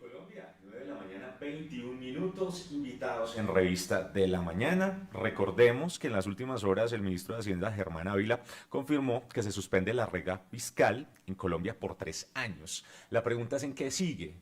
Colombia, 9 de la mañana, 21 minutos, invitados en Revista de la Mañana. Recordemos que en las últimas horas el ministro de Hacienda, Germán Ávila, confirmó que se suspende la regla fiscal en Colombia por 3 años. La pregunta es en qué sigue,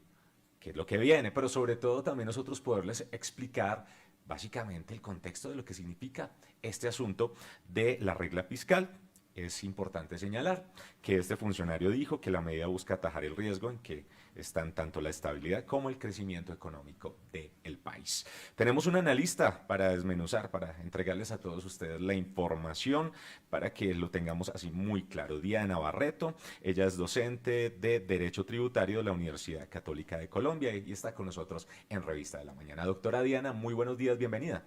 qué es lo que viene, pero sobre todo también nosotros poderles explicar básicamente el contexto de lo que significa este asunto de la regla fiscal. Es importante señalar que este funcionario dijo que la medida busca atajar el riesgo en que están tanto la estabilidad como el crecimiento económico del país. Tenemos un analista para desmenuzar, para entregarles a todos ustedes la información, para que lo tengamos así muy claro. Diana Barreto, ella es docente de Derecho Tributario de la Universidad Católica de Colombia y está con nosotros en Revista de la Mañana. Doctora Diana, muy buenos días, bienvenida.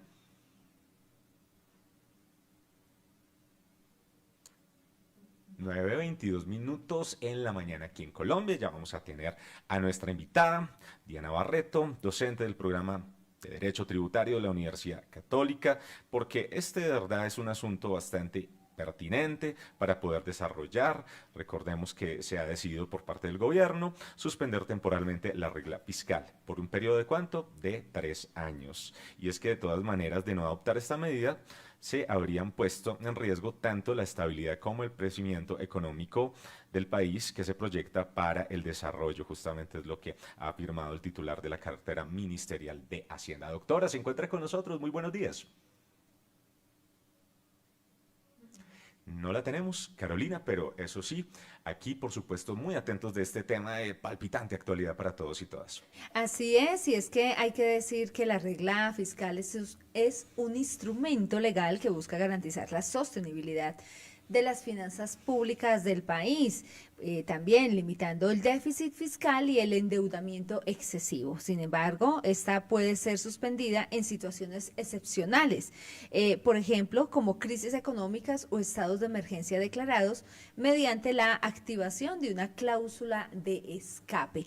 9:22 minutos en la mañana aquí en Colombia. Ya vamos a tener a nuestra invitada, Diana Barreto, docente del programa de Derecho Tributario de la Universidad Católica, porque este de verdad es un asunto bastante pertinente para poder desarrollar. Recordemos que se ha decidido por parte del gobierno suspender temporalmente la regla fiscal por un periodo de ¿cuánto? De 3 años. Y es que de todas maneras, de no adoptar esta medida, se habrían puesto en riesgo tanto la estabilidad como el crecimiento económico del país que se proyecta para el desarrollo. Justamente es lo que ha afirmado el titular de la cartera ministerial de Hacienda. Doctora, se encuentra con nosotros. Muy buenos días. No la tenemos, Carolina, pero eso sí, aquí por supuesto muy atentos de este tema de palpitante actualidad para todos y todas. Así es, y es que hay que decir que la regla fiscal es un instrumento legal que busca garantizar la sostenibilidad de las finanzas públicas del país, también limitando el déficit fiscal y el endeudamiento excesivo. Sin embargo, esta puede ser suspendida en situaciones excepcionales, por ejemplo, como crisis económicas o estados de emergencia declarados mediante la activación de una cláusula de escape.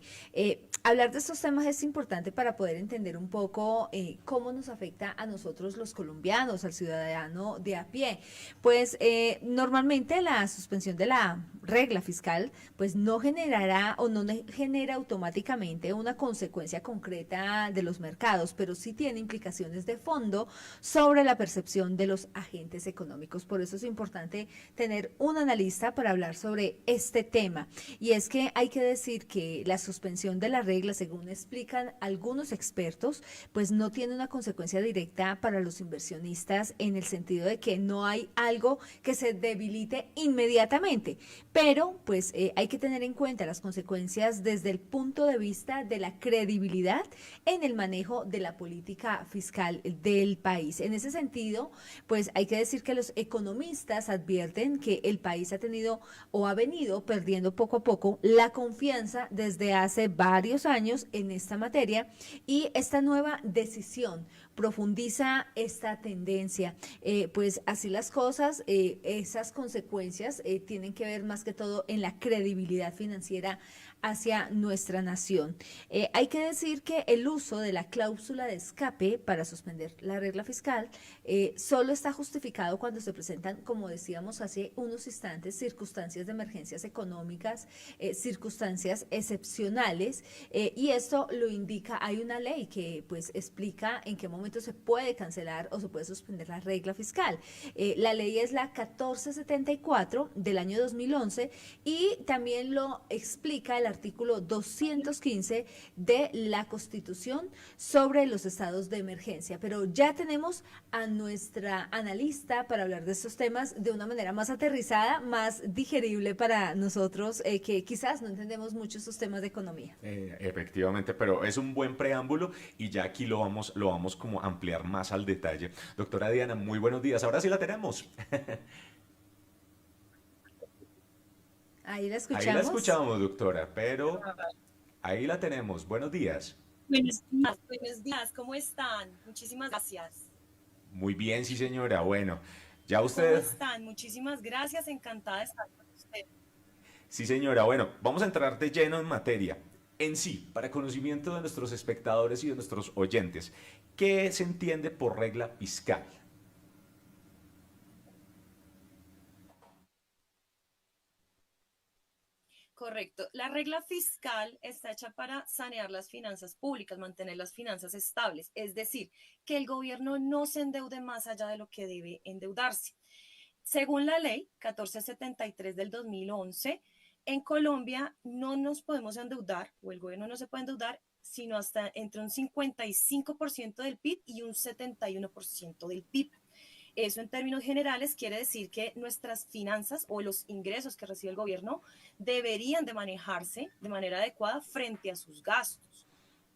Hablar de estos temas es importante para poder entender un poco cómo nos afecta a nosotros los colombianos, al ciudadano de a pie. Pues normalmente la suspensión de la regla fiscal pues no generará o no genera automáticamente una consecuencia concreta de los mercados, pero sí tiene implicaciones de fondo sobre la percepción de los agentes económicos. Por eso es importante tener un analista para hablar sobre este tema. Y es que hay que decir que la suspensión de la regla, según explican algunos expertos, pues no tiene una consecuencia directa para los inversionistas en el sentido de que no hay algo que se debilite inmediatamente. Pero pues hay que tener en cuenta las consecuencias desde el punto de vista de la credibilidad en el manejo de la política fiscal del país. En ese sentido, pues hay que decir que los economistas advierten que el país ha tenido o ha venido perdiendo poco a poco la confianza desde hace varios años en esta materia y esta nueva decisión profundiza esta tendencia. Pues así las cosas, esas consecuencias tienen que ver más que todo en la credibilidad financiera hacia nuestra nación. Hay que decir que el uso de la cláusula de escape para suspender la regla fiscal solo está justificado cuando se presentan, como decíamos hace unos instantes, circunstancias de emergencias económicas, circunstancias excepcionales, y esto lo indica, hay una ley que pues explica en qué momento se puede cancelar o se puede suspender la regla fiscal. La ley es la 1474 del año 2011 y también lo explica el artículo 215 de la Constitución sobre los estados de emergencia. Pero ya tenemos a nuestra analista para hablar de estos temas de una manera más aterrizada, más digerible para nosotros, que quizás no entendemos mucho estos temas de economía. Efectivamente, pero es un buen preámbulo y ya aquí lo vamos como a ampliar más al detalle. Doctora Diana, muy buenos días. Ahora sí la tenemos. Ahí la Ahí la escuchamos. escuchamos, doctora, pero ahí la tenemos. Buenos días. Buenos días, ¿cómo están? Muchísimas gracias. Muy bien, sí, señora. Bueno, ya ¿Cómo usted. están? Muchísimas gracias, encantada de estar con ustedes. Sí, señora. Bueno, vamos a entrar de lleno en materia. En sí, para conocimiento de nuestros espectadores y de nuestros oyentes, ¿qué se entiende por regla fiscal? Correcto. La regla fiscal está hecha para sanear las finanzas públicas, mantener las finanzas estables, es decir, que el gobierno no se endeude más allá de lo que debe endeudarse. Según la ley 1473 del 2011, en Colombia no nos podemos endeudar, o el gobierno no se puede endeudar, sino hasta entre un 55% del PIB y un 71% del PIB. Eso en términos generales quiere decir que nuestras finanzas o los ingresos que recibe el gobierno deberían de manejarse de manera adecuada frente a sus gastos.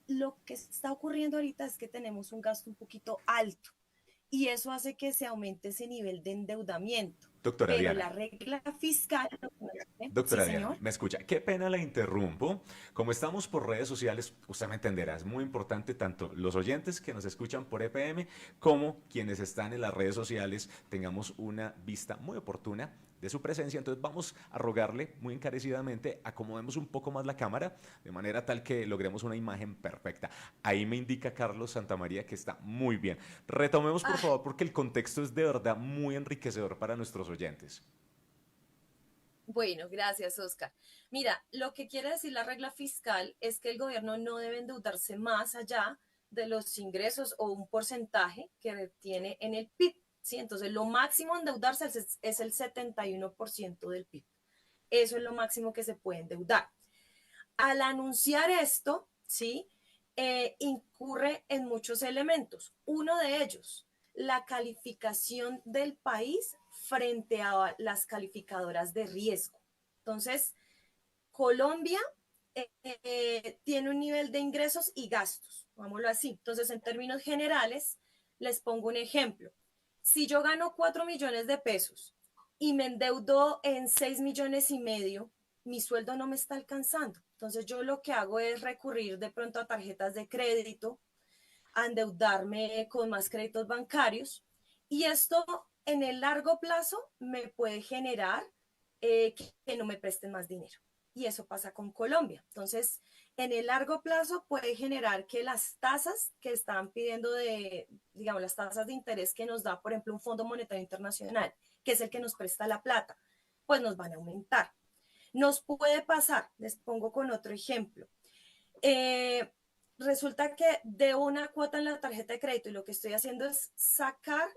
Lo que está ocurriendo ahorita es que tenemos un gasto un poquito alto y eso hace que se aumente ese nivel de endeudamiento. Doctora Pero Diana. la regla fiscal, sí Doctora Diana, señor, me escucha. Qué pena la interrumpo. Como estamos por redes sociales, usted me entenderá, es muy importante tanto los oyentes que nos escuchan por EPM como quienes están en las redes sociales tengamos una vista muy oportuna de su presencia. Entonces vamos a rogarle muy encarecidamente acomodemos un poco más la cámara de manera tal que logremos una imagen perfecta. Ahí me indica Carlos Santamaría que está muy bien. Retomemos por favor porque el contexto es de verdad muy enriquecedor para nuestros oyentes. bueno, gracias, Oscar. Mira, lo que quiere decir la regla fiscal es que el gobierno no debe endeudarse más allá de los ingresos o un porcentaje que tiene en el PIB. ¿Sí? Entonces, lo máximo a endeudarse es el 71% del PIB. Eso es lo máximo que se puede endeudar. Al anunciar esto, ¿sí? Incurre en muchos elementos. Uno de ellos, la calificación del país frente a las calificadoras de riesgo. Entonces, Colombia tiene un nivel de ingresos y gastos, vámonos así. Entonces, en términos generales, les pongo un ejemplo. Si yo gano 4 millones de pesos y me endeudo en 6 millones y medio, mi sueldo no me está alcanzando. Entonces, yo lo que hago es recurrir de pronto a tarjetas de crédito, a endeudarme con más créditos bancarios y esto en el largo plazo me puede generar que no me presten más dinero. Y eso pasa con Colombia. Entonces, en el largo plazo puede generar que las tasas que están pidiendo digamos, las tasas de interés que nos da, por ejemplo, un Fondo Monetario Internacional, que es el que nos presta la plata, pues nos van a aumentar. Nos puede pasar, les pongo con otro ejemplo. Eh, Resulta que debo una cuota en la tarjeta de crédito y lo que estoy haciendo es sacar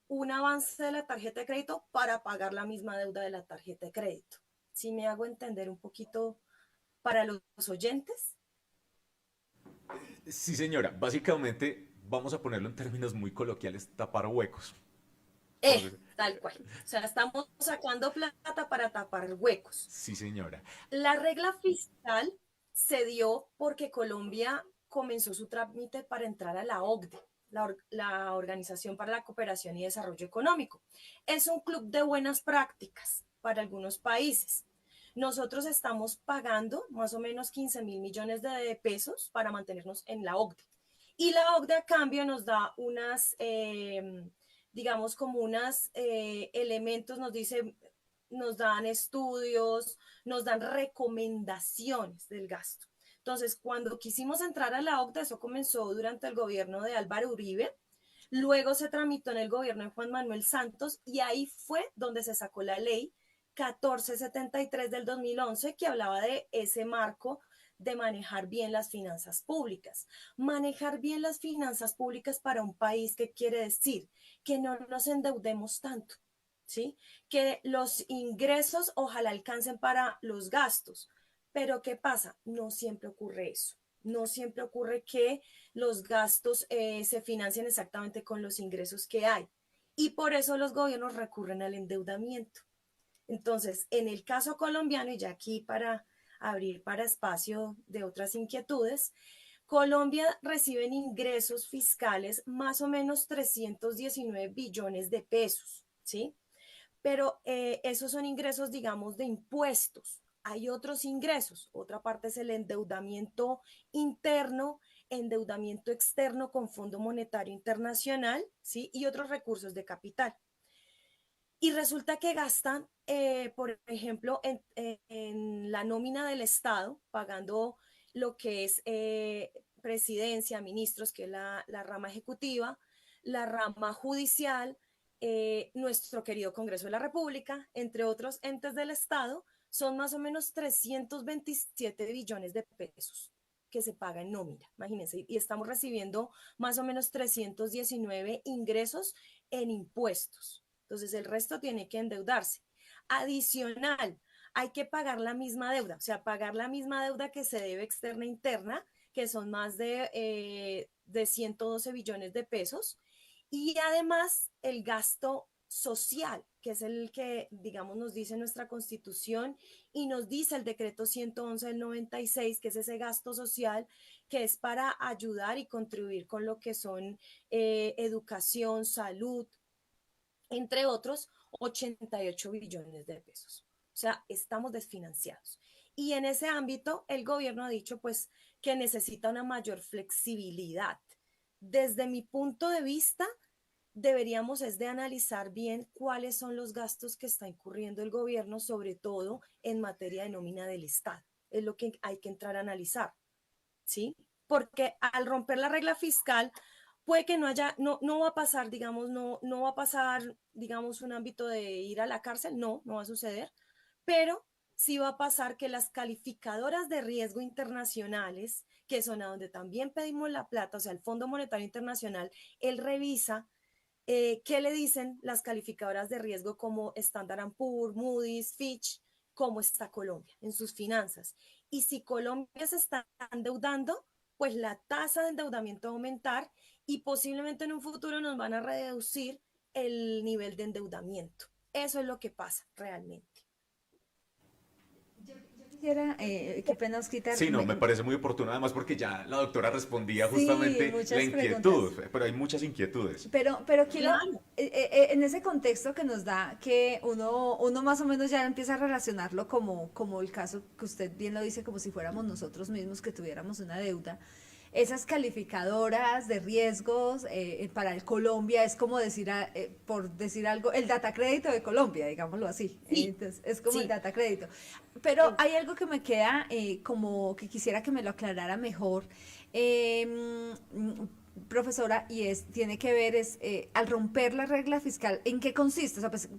un avance de la tarjeta de crédito para pagar la misma deuda de la tarjeta de crédito. ¿Sí me hago entender un poquito para los oyentes? Sí, señora. Básicamente, vamos a ponerlo en términos muy coloquiales, tapar huecos. Por decir- Tal cual. O sea, estamos sacando plata para tapar huecos. Sí, señora. La regla fiscal se dio porque Colombia comenzó su trámite para entrar a la OCDE, la Organización para la Cooperación y Desarrollo Económico. Es un club de buenas prácticas para algunos países. Nosotros estamos pagando más o menos 15.000 millones de pesos para mantenernos en la OCDE. Y la OCDE a cambio nos da unas, digamos, como unos elementos, nos dice, nos dan estudios, nos dan recomendaciones del gasto. Entonces, cuando quisimos entrar a la OCDE, eso comenzó durante el gobierno de Álvaro Uribe, luego se tramitó en el gobierno de Juan Manuel Santos y ahí fue donde se sacó la ley 1473 del 2011 que hablaba de ese marco de manejar bien las finanzas públicas. Manejar bien las finanzas públicas para un país, ¿qué quiere decir? Que no nos endeudemos tanto, ¿sí? Que los ingresos ojalá alcancen para los gastos. Pero ¿qué pasa? No siempre ocurre eso. No siempre ocurre que los gastos se financien exactamente con los ingresos que hay. Y por eso los gobiernos recurren al endeudamiento. Entonces, en el caso colombiano, y ya aquí para abrir para espacio de otras inquietudes, Colombia recibe ingresos fiscales más o menos 319 billones de pesos, ¿sí? Pero esos son ingresos, digamos, de impuestos. Hay otros ingresos. Otra parte es el endeudamiento interno, endeudamiento externo con Fondo Monetario Internacional, ¿sí? Y otros recursos de capital. Y resulta que gastan, por ejemplo, en la nómina del Estado, pagando lo que es presidencia, ministros, que es la rama ejecutiva, la rama judicial, nuestro querido Congreso de la República, entre otros entes del Estado, son más o menos 327 billones de pesos que se paga en nómina, imagínense, y estamos recibiendo más o menos 319 ingresos en impuestos. Entonces el resto tiene que endeudarse. Adicional, hay que pagar la misma deuda, o sea, pagar la misma deuda que se debe externa e interna, que son más de 112 billones de pesos, y además el gasto social, que es el que, digamos, nos dice nuestra Constitución y nos dice el decreto 111 del 96, que es ese gasto social que es para ayudar y contribuir con lo que son educación, salud, entre otros, 88 billones de pesos. O sea, estamos desfinanciados. Y en ese ámbito, el gobierno ha dicho pues que necesita una mayor flexibilidad. Desde mi punto de vista, deberíamos es de analizar bien cuáles son los gastos que está incurriendo el gobierno, sobre todo en materia de nómina del Estado. Es lo que hay que entrar a analizar, ¿sí? Porque al romper la regla fiscal, puede que no va a pasar, digamos, no va a pasar, digamos, un ámbito de ir a la cárcel, no va a suceder, pero sí va a pasar que las calificadoras de riesgo internacionales, que son a donde también pedimos la plata, o sea, el Fondo Monetario Internacional, él revisa qué le dicen las calificadoras de riesgo como Standard & Poor's, Moody's, Fitch, cómo está Colombia en sus finanzas. Y si Colombia se está endeudando, pues la tasa de endeudamiento va a aumentar y posiblemente en un futuro nos van a reducir el nivel de endeudamiento. Eso es lo que pasa realmente. Quisiera, qué pena quitar. Sí, no, me parece muy oportuno además porque ya la doctora respondía Sí, justamente la muchas inquietud, preguntas. pero hay muchas inquietudes. Pero quiero, Claro. en ese contexto que nos da, que uno más o menos ya empieza a relacionarlo como el caso que usted bien lo dice, como si fuéramos nosotros mismos que tuviéramos una deuda. Esas calificadoras de riesgos para el Colombia es como decir, por decir algo, el data crédito de Colombia, digámoslo así. Sí, Entonces, es como el sí, data crédito. Pero sí. hay algo que me queda como que quisiera que me lo aclarara mejor. Eh, Profesora, y tiene que ver, al romper la regla fiscal, ¿en qué consiste? O sea, pues,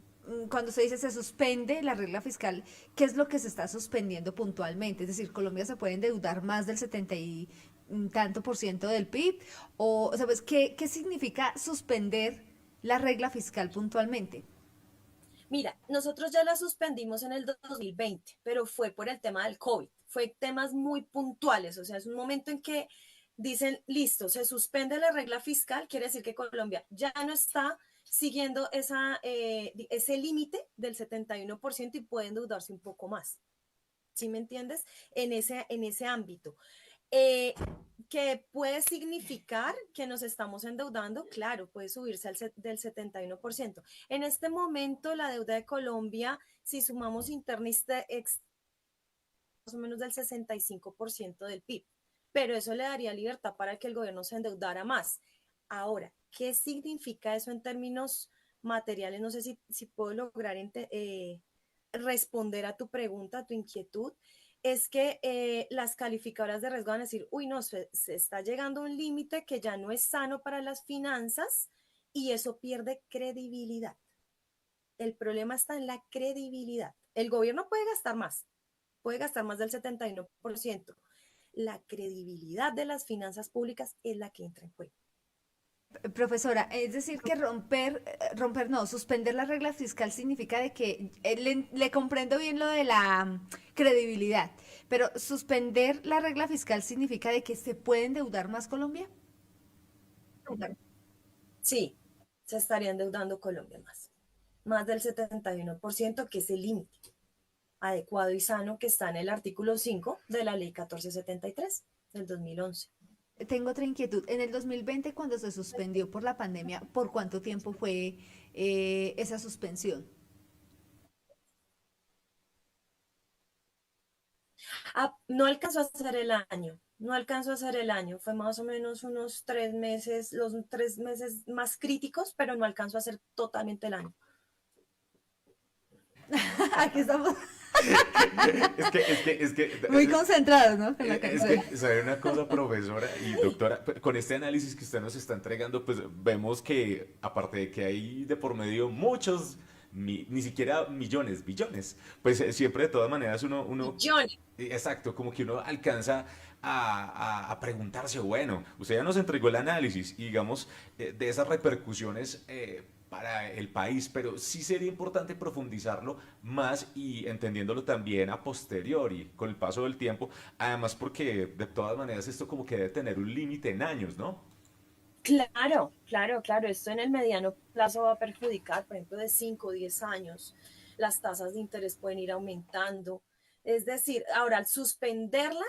cuando se dice se suspende la regla fiscal, ¿qué es lo que se está suspendiendo puntualmente? Es decir, Colombia se puede endeudar más del 70 y tanto por ciento del PIB, o sea, pues, ¿qué significa suspender la regla fiscal puntualmente? Mira, nosotros ya la suspendimos en el 2020, pero fue por el tema del COVID. Fue temas muy puntuales, o sea, es un momento en que dicen, listo, se suspende la regla fiscal, quiere decir que Colombia ya no está siguiendo ese límite del 71% y puede endeudarse un poco más. ¿Sí me entiendes? En ese ámbito. Eh, que puede significar que nos estamos endeudando, claro, puede subirse del 71%. En este momento, la deuda de Colombia, si sumamos interna y más o menos del 65% del PIB, pero eso le daría libertad para que el gobierno se endeudara más. Ahora, ¿qué significa eso en términos materiales? No sé si puedo lograr responder a tu pregunta, a tu inquietud. Es que las calificadoras de riesgo van a decir, uy, no, se está llegando a un límite que ya no es sano para las finanzas y eso pierde credibilidad. El problema está en la credibilidad. El gobierno puede gastar más del 71%. La credibilidad de las finanzas públicas es la que entra en juego. Profesora, es decir que romper no, suspender la regla fiscal significa de que le comprendo bien lo de la credibilidad, pero suspender la regla fiscal significa de que se puede endeudar más Colombia. Sí, se estaría endeudando Colombia más del 71%, que es el límite adecuado y sano que está en el artículo 5 de la ley 1473 del 2011. Tengo otra inquietud. En el 2020, cuando se suspendió por la pandemia, ¿por cuánto tiempo fue esa suspensión? No alcanzó a ser el año, no alcanzó a ser el año, fue más o menos unos 3 meses, los 3 meses más críticos, pero no alcanzó a ser totalmente el año. Aquí estamos Es que, muy concentrados, ¿no? Con la es canción. que, ¿sabe una cosa, profesora y doctora? Con este análisis que usted nos está entregando, pues vemos que, aparte de que hay de por medio muchos ni siquiera millones, billones. Pues siempre de todas maneras Millones. exacto, como que uno alcanza a preguntarse, bueno, usted ya nos entregó el análisis y digamos de esas repercusiones para el país, pero sí sería importante profundizarlo más y entendiéndolo también a posteriori, con el paso del tiempo, además porque de todas maneras esto como que debe tener un límite en años, ¿no? Claro, claro, claro. Esto en el mediano plazo va a perjudicar, por ejemplo, de 5 o 10 años. Las tasas de interés pueden ir aumentando. Es decir, ahora al suspenderla,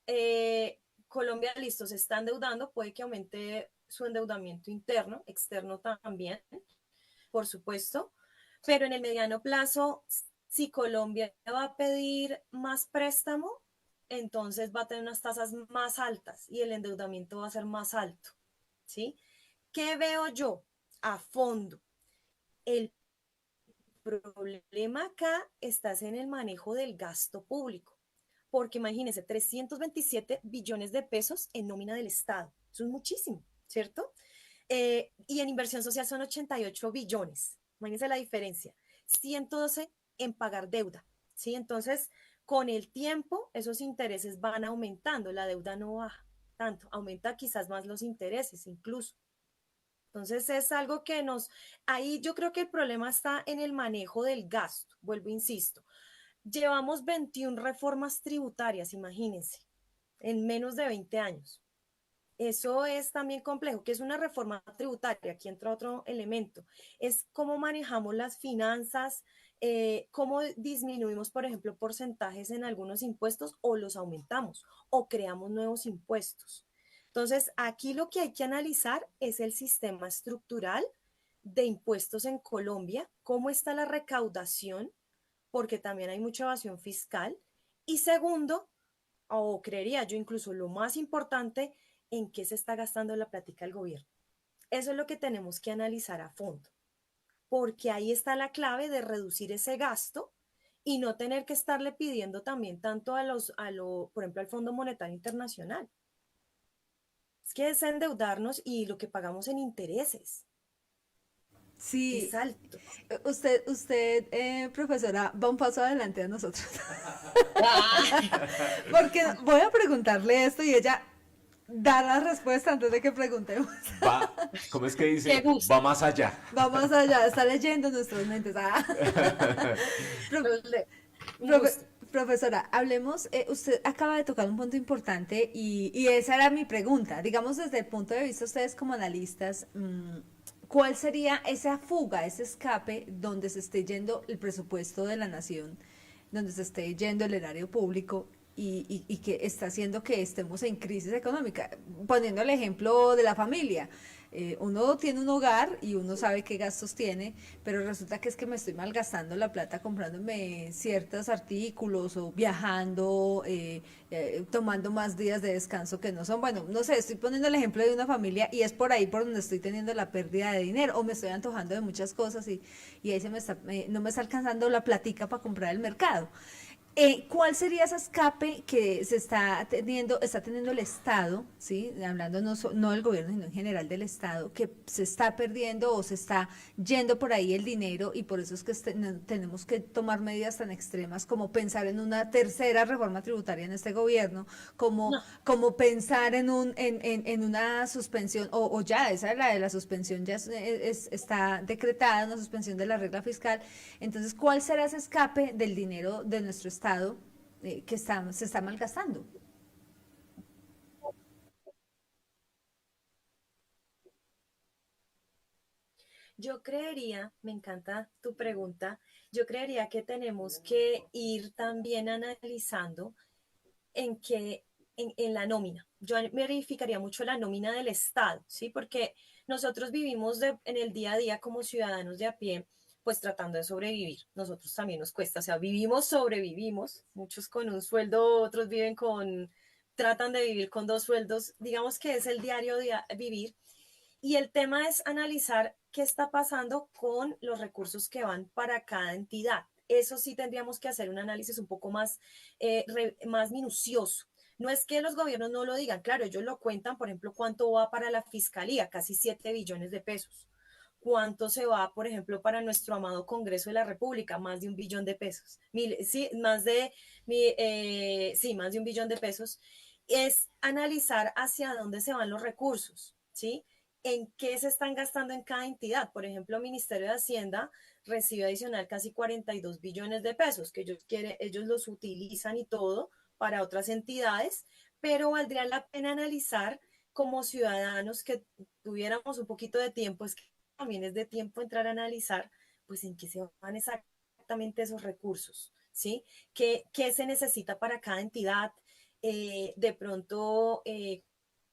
eh, Colombia, listo, se está endeudando, puede que aumente su endeudamiento interno, externo también, por supuesto, pero en el mediano plazo, si Colombia va a pedir más préstamo, entonces va a tener unas tasas más altas y el endeudamiento va a ser más alto, ¿sí? ¿Qué veo yo a fondo? El problema acá está en el manejo del gasto público, porque imagínense, 327 billones de pesos en nómina del Estado, eso es muchísimo, ¿cierto? Y en inversión social son 88 billones, imagínense la diferencia, 112 en pagar deuda, ¿sí? Entonces, con el tiempo, esos intereses van aumentando, la deuda no baja tanto, aumenta quizás más los intereses incluso. Entonces es algo que ahí yo creo que el problema está en el manejo del gasto, vuelvo, insisto. Llevamos 21 reformas tributarias, imagínense, en menos de 20 años. Eso es también complejo, que es una reforma tributaria. Aquí entra otro elemento, es cómo manejamos las finanzas, cómo disminuimos, por ejemplo, porcentajes en algunos impuestos o los aumentamos o creamos nuevos impuestos. Entonces, aquí lo que hay que analizar es el sistema estructural de impuestos en Colombia, cómo está la recaudación, porque también hay mucha evasión fiscal. Y segundo, o creería yo incluso lo más importante, en qué se está gastando la plática del gobierno. Eso es lo que tenemos que analizar a fondo, porque ahí está la clave de reducir ese gasto y no tener que estarle pidiendo también tanto por ejemplo, al Fondo Monetario Internacional. Es que es endeudarnos y lo que pagamos en intereses es Sí, alto. profesora, va un paso adelante a nosotros. ¡Ah! Porque voy a preguntarle esto y ella da la respuesta antes de que preguntemos. Va, ¿cómo es que ¡Qué dice? gusto! Va más allá. Vamos allá, está leyendo nuestras mentes. Ah. Pro- Un profe- gusto. profesora, hablemos, usted acaba de tocar un punto importante y esa era mi pregunta. Digamos, desde el punto de vista de ustedes como analistas, ¿cuál sería esa fuga, ese escape donde se esté yendo el presupuesto de la nación, donde se esté yendo el erario público y que está haciendo que estemos en crisis económica? Poniendo el ejemplo de la familia. Uno tiene un hogar y uno sabe qué gastos tiene, pero resulta que es que me estoy malgastando la plata comprándome ciertos artículos o viajando, tomando más días de descanso que no son. Bueno, no sé, estoy poniendo el ejemplo de una familia y es por ahí por donde estoy teniendo la pérdida de dinero o me estoy antojando de muchas cosas y ahí no me está alcanzando la platica para comprar el mercado. ¿Cuál sería ese escape que está teniendo el Estado, ¿sí? Hablando no del gobierno, sino en general del Estado, que se está perdiendo o se está yendo por ahí el dinero y por eso es que no, tenemos que tomar medidas tan extremas como pensar en una tercera reforma tributaria en este gobierno, No, como pensar en una suspensión, o ya, esa es la de la suspensión, ya está decretada una suspensión de la regla fiscal. Entonces, ¿cuál será ese escape del dinero de nuestro Estado se está malgastando? yo creería, me encanta tu pregunta, yo creería que tenemos que ir también analizando en que en la nómina. Yo verificaría mucho la nómina del Estado, ¿sí? Porque nosotros vivimos en el día a día como ciudadanos de a pie, pues tratando de sobrevivir. Nosotros también nos cuesta, o sea, vivimos, sobrevivimos, muchos con un sueldo, otros tratan de vivir con dos sueldos, digamos que es el diario de vivir. Y el tema es analizar qué está pasando con los recursos que van para cada entidad. Eso sí tendríamos que hacer un análisis un poco más minucioso. No es que los gobiernos no lo digan, claro, ellos lo cuentan, por ejemplo, cuánto va para la fiscalía, casi 7 billones de pesos. cuánto se va, por ejemplo, para nuestro amado Congreso de la República, más de 1 billón de pesos. Sí, más de 1 billón de pesos. Es analizar hacia dónde se van los recursos, ¿sí? En qué se están gastando en cada entidad. Por ejemplo, el Ministerio de Hacienda recibe adicional casi 42 billones de pesos, que ellos los utilizan y todo para otras entidades, pero valdría la pena analizar como ciudadanos que tuviéramos un poquito de tiempo, es que también es de tiempo entrar a analizar, pues en qué se van exactamente esos recursos, ¿sí? ¿Qué se necesita para cada entidad? De pronto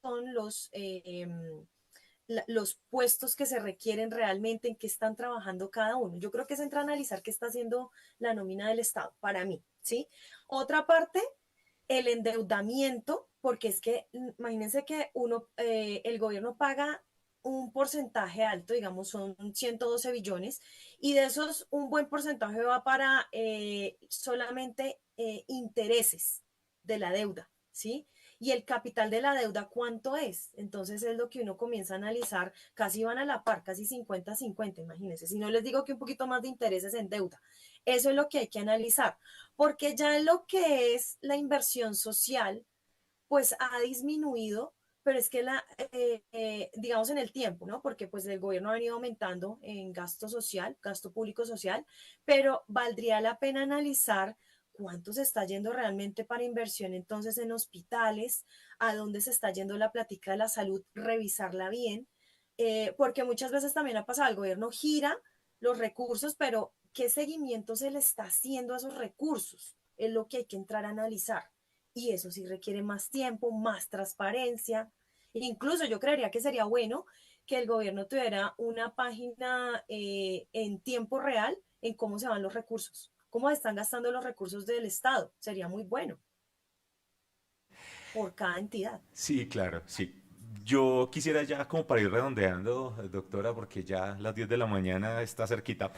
son los puestos que se requieren realmente, en qué están trabajando cada uno. Yo creo que es entrar a analizar qué está haciendo la nómina del Estado, para mí, ¿sí? Otra parte, el endeudamiento, porque es que imagínense que el gobierno paga un porcentaje alto, digamos son 112 billones, y de esos un buen porcentaje va para solamente intereses de la deuda, ¿sí? Y el capital de la deuda, ¿cuánto es? Entonces es lo que uno comienza a analizar, casi van a la par, casi 50-50, imagínense. Si no les digo que un poquito más de intereses en deuda, eso es lo que hay que analizar, porque ya en lo que es la inversión social, pues ha disminuido, pero es que digamos en el tiempo, ¿no? Porque pues el gobierno ha venido aumentando en gasto social, gasto público social, pero valdría la pena analizar cuánto se está yendo realmente para inversión entonces en hospitales, a dónde se está yendo la plática de la salud, revisarla bien, porque muchas veces también ha pasado, el gobierno gira los recursos, pero ¿qué seguimiento se le está haciendo a esos recursos? Es lo que hay que entrar a analizar. Y eso sí requiere más tiempo, más transparencia. Incluso yo creería que sería bueno que el gobierno tuviera una página en tiempo real en cómo se van los recursos, cómo están gastando los recursos del Estado. Sería muy bueno por cada entidad. Sí, claro, sí. Yo quisiera ya como para ir redondeando, doctora, porque ya las 10 de la mañana está cerquita,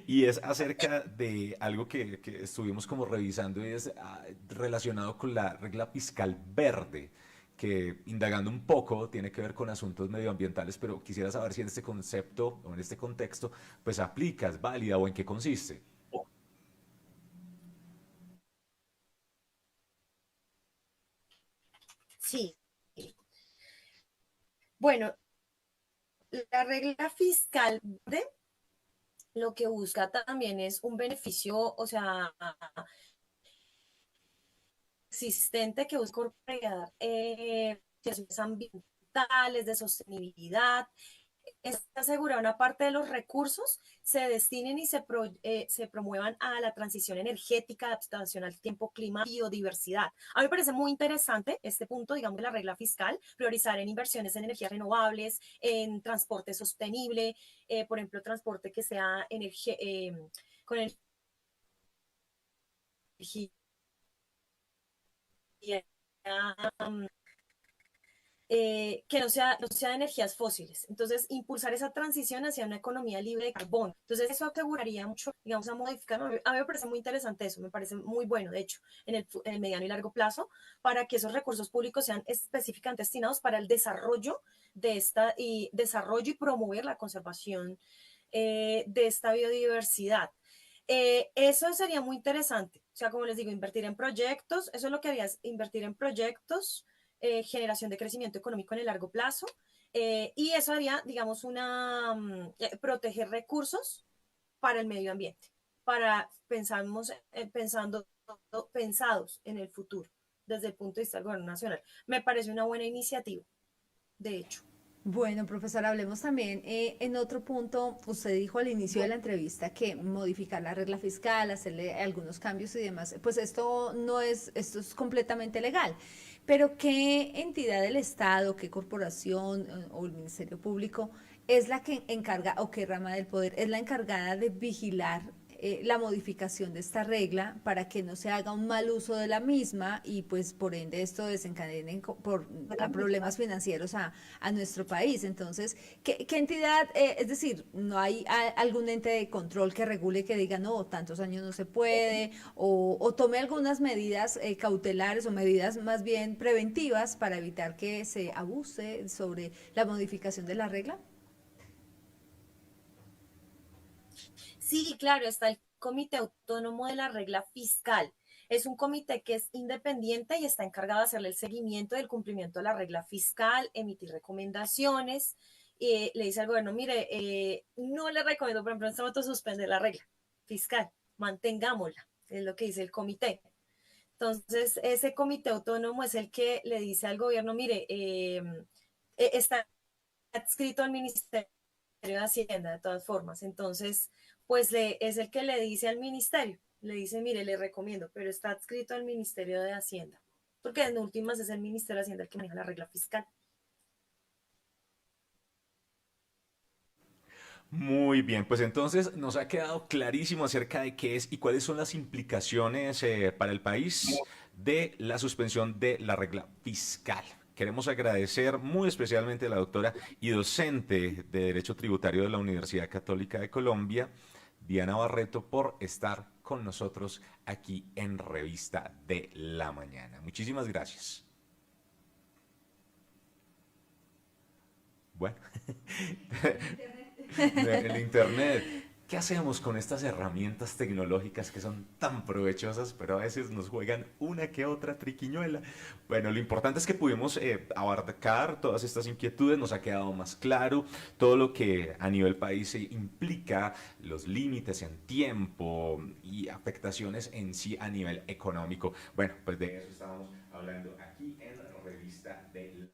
y es acerca de algo que estuvimos como revisando y es relacionado con la regla fiscal verde, que indagando un poco tiene que ver con asuntos medioambientales, pero quisiera saber si en este concepto o en este contexto pues aplica, es válida o en qué consiste. Sí. Bueno, la regla fiscal de lo que busca también es un beneficio, o sea, existente que busca cuestiones ambientales, de sostenibilidad, es asegurar una parte de los recursos se destinen y se promuevan a la transición energética, adaptación al tiempo, clima, biodiversidad. A mí me parece muy interesante este punto, digamos, de la regla fiscal, priorizar en inversiones en energías renovables, en transporte sostenible, por ejemplo, transporte que sea con energía que no sea de energías fósiles. Entonces, impulsar esa transición hacia una economía libre de carbón. Entonces, eso aseguraría mucho, digamos, a modificar. A mí me parece muy interesante eso, me parece muy bueno, de hecho, en el mediano y largo plazo, para que esos recursos públicos sean específicamente destinados para el desarrollo y promover la conservación de esta biodiversidad. Eso sería muy interesante. O sea, como les digo, invertir en proyectos, eso es lo que haría, es invertir en proyectos, generación de crecimiento económico en el largo plazo, y eso haría, digamos, proteger recursos para el medio ambiente, pensados en el futuro, desde el punto de vista del gobierno nacional. Me parece una buena iniciativa, de hecho. Bueno, profesor, hablemos también en otro punto. Usted dijo al inicio de la entrevista que modificar la regla fiscal, hacerle algunos cambios y demás, pues esto es completamente legal. Pero ¿qué entidad del Estado, qué corporación o el Ministerio Público es la que encarga o qué rama del poder es la encargada de vigilar la modificación de esta regla para que no se haga un mal uso de la misma y pues por ende esto desencadene a problemas financieros a nuestro país? Entonces, ¿qué entidad, es decir, no hay algún ente de control que regule, que diga, no, tantos años no se puede, o tome algunas medidas cautelares o medidas más bien preventivas para evitar que se abuse sobre la modificación de la regla? Sí, claro, está el Comité Autónomo de la Regla Fiscal. Es un comité que es independiente y está encargado de hacerle el seguimiento del cumplimiento de la regla fiscal, emitir recomendaciones. Le dice al gobierno, mire, no le recomiendo, por ejemplo, en este momento suspender la regla fiscal, mantengámosla, es lo que dice el comité. Entonces, ese comité autónomo es el que le dice al gobierno, mire, está adscrito al Ministerio de Hacienda de todas formas. Entonces, pues es el que le dice al ministerio, le dice, mire, le recomiendo, pero está adscrito al Ministerio de Hacienda, porque en últimas es el Ministerio de Hacienda el que maneja la regla fiscal. Muy bien, pues entonces nos ha quedado clarísimo acerca de qué es y cuáles son las implicaciones para el país de la suspensión de la regla fiscal. Queremos agradecer muy especialmente a la doctora y docente de Derecho Tributario de la Universidad Católica de Colombia, Diana Barreto, por estar con nosotros aquí en Revista de la Mañana. Muchísimas gracias. Bueno, el Internet. ¿Qué hacemos con estas herramientas tecnológicas que son tan provechosas, pero a veces nos juegan una que otra triquiñuela? Bueno, lo importante es que pudimos abarcar todas estas inquietudes, nos ha quedado más claro todo lo que a nivel país implica, los límites en tiempo y afectaciones en sí a nivel económico. Bueno, pues de eso estábamos hablando aquí en Revista de